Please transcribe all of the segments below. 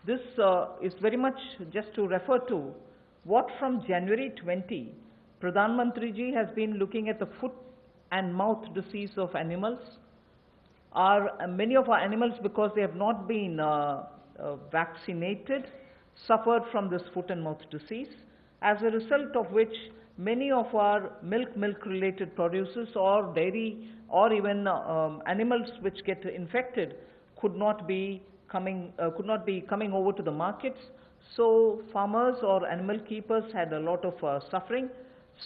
This is very much just to refer to what from January 20, Pradhan Mantri ji has been looking at the foot and mouth disease of animals. Many of our animals, because they have not been vaccinated, suffered from this foot and mouth disease, as a result of which many of our milk-related producers or dairy or even animals which get infected could not be coming over to the markets. So farmers or animal keepers had a lot of suffering.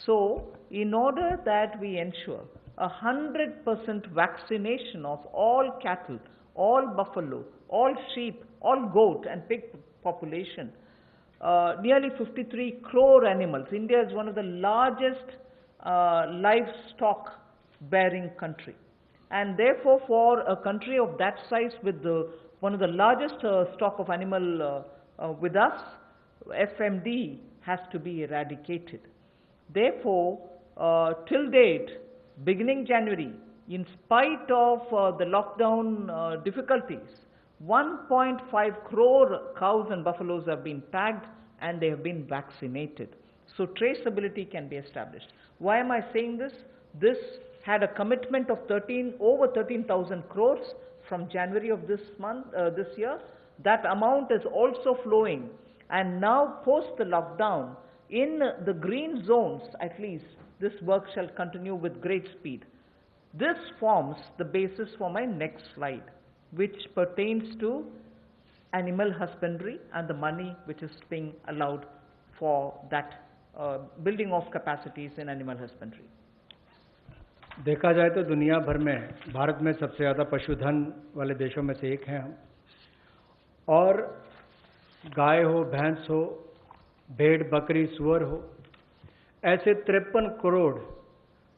So in order that we ensure 100% vaccination of all cattle, all buffalo, all sheep, all goat and pig population, nearly 53 crore animals. India is one of the largest livestock bearing country, and therefore for a country of that size with one of the largest stock of animal with us, FMD has to be eradicated. Therefore, till date, beginning January, in spite of the lockdown difficulties, 1.5 crore cows and buffaloes have been tagged and they have been vaccinated. So traceability can be established. Why am I saying this? This had a commitment of over 13,000 crores from January of this year. That amount is also flowing, and now post the lockdown, in the green zones at least, this work shall continue with great speed. This forms the basis for my next slide, which pertains to animal husbandry and the money which is being allowed for that building of capacities in animal husbandry. देखा जाए तो दुनिया भर में भारत में सबसे ज़्यादा पशुधन वाले देशों में से एक हैं हम, और गाय हो, भैंस हो, भेड़, बकरी, सुअर हो, ऐसे 53 करोड़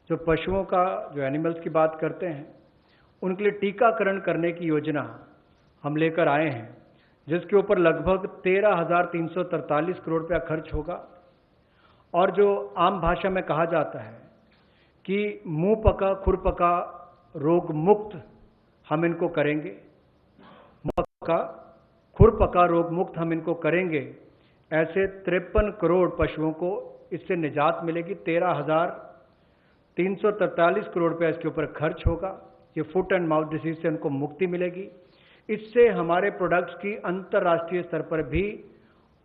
जो पशुओं का, जो एनिमल्स की बात करते हैं, उनके लिए टीकाकरण करने की योजना हम लेकर आए हैं, जिसके ऊपर लगभग 13,343 करोड़ रुपया खर्च होगा। और जो आम भाषा में कहा जाता है कि मुंह पका खुर पका रोग मुक्त हम इनको करेंगे, मुंह पका खुर पका रोग मुक्त हम इनको करेंगे, ऐसे 53 करोड़ पशुओं को इससे निजात मिलेगी। 13,343 करोड़ रुपया इसके ऊपर खर्च होगा। ये फुट एंड माउथ डिसीज से उनको मुक्ति मिलेगी। इससे हमारे प्रोडक्ट्स की अंतर्राष्ट्रीय स्तर पर भी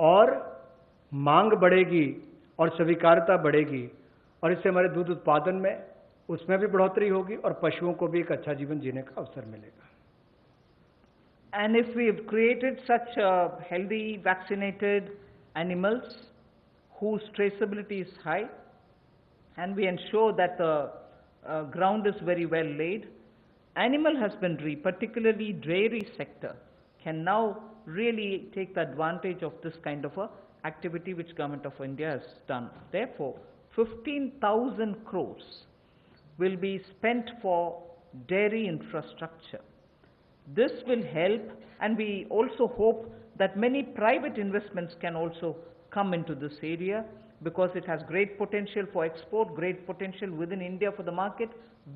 और मांग बढ़ेगी और स्वीकार्यता बढ़ेगी, और इससे हमारे दूध उत्पादन में उसमें भी बढ़ोतरी होगी और पशुओं को भी एक अच्छा जीवन जीने का अवसर मिलेगा। And if we have created such healthy vaccinated animals whose traceability is high, and we ensure that the ground is very well laid, animal husbandry, particularly dairy sector, can now really take the advantage of this kind of a activity which Government of India has done. Therefore, 15,000 crores will be spent for dairy infrastructure. This will help, and we also hope that many private investments can also come into this area, because it has great potential for export, great potential within India for the market.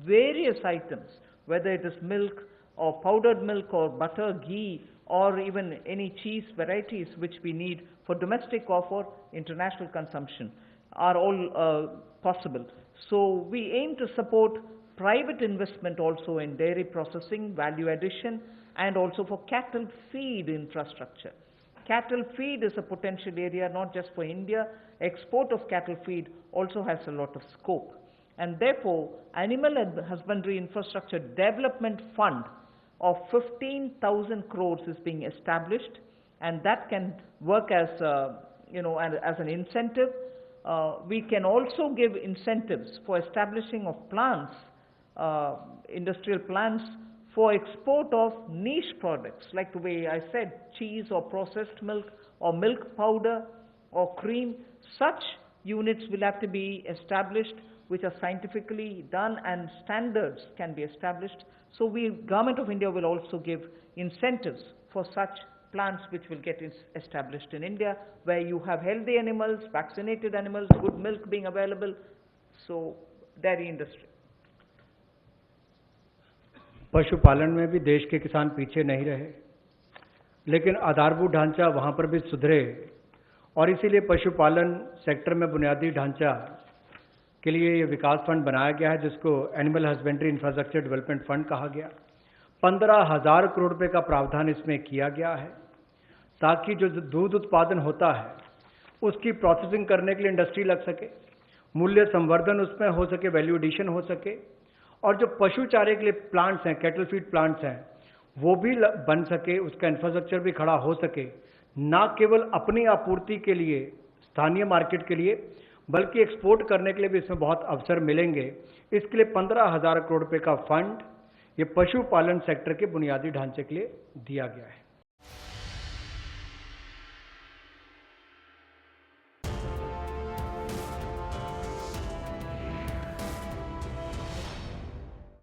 Various items, whether it is milk or powdered milk or butter, ghee, or even any cheese varieties which we need for domestic or for international consumption, are all possible. So we aim to support private investment also in dairy processing, value addition, and also for cattle feed infrastructure. Cattle feed is a potential area not just for India. Export of cattle feed also has a lot of scope. And therefore, Animal Husbandry Infrastructure Development Fund of 15,000 crores is being established, and that can work as as an incentive. We can also give incentives for establishing of plants, industrial plants for export of niche products, like the way I said, cheese or processed milk or milk powder or cream. Such units will have to be established which are scientifically done, and standards can be established. So Government of India will also give incentives for such plants which will get established in India, where you have healthy animals, vaccinated animals, good milk being available. So dairy industry. पशुपालन में भी देश के किसान पीछे नहीं रहे। लेकिन आधारभूत ढांचा वहाँ पर भी सुधरे और इसीलिए पशुपालन सेक्टर में बुनियादी ढांचा के लिए ये विकास फंड बनाया गया है, जिसको animal husbandry infrastructure development fund कहा गया। 15,000 करोड़ रुपए का प्रावधान इसमें किया गया है ताकि जो दूध उत्पादन होता है उसकी प्रोसेसिंग करने के लिए इंडस्ट्री लग सके, मूल्य संवर्धन उसमें हो सके, वैल्यू एडिशन हो सके, और जो पशु चारे के लिए प्लांट्स हैं, कैटल फीड प्लांट्स हैं, वो भी बन सके, उसका इंफ्रास्ट्रक्चर भी खड़ा हो सके, ना केवल अपनी आपूर्ति के लिए, स्थानीय मार्केट के लिए, बल्कि एक्सपोर्ट करने के लिए भी इसमें बहुत अवसर मिलेंगे। इसके लिए 15,000 करोड़ रुपए का फंड ये पशुपालन सेक्टर के बुनियादी ढांचे के लिए दिया गया है।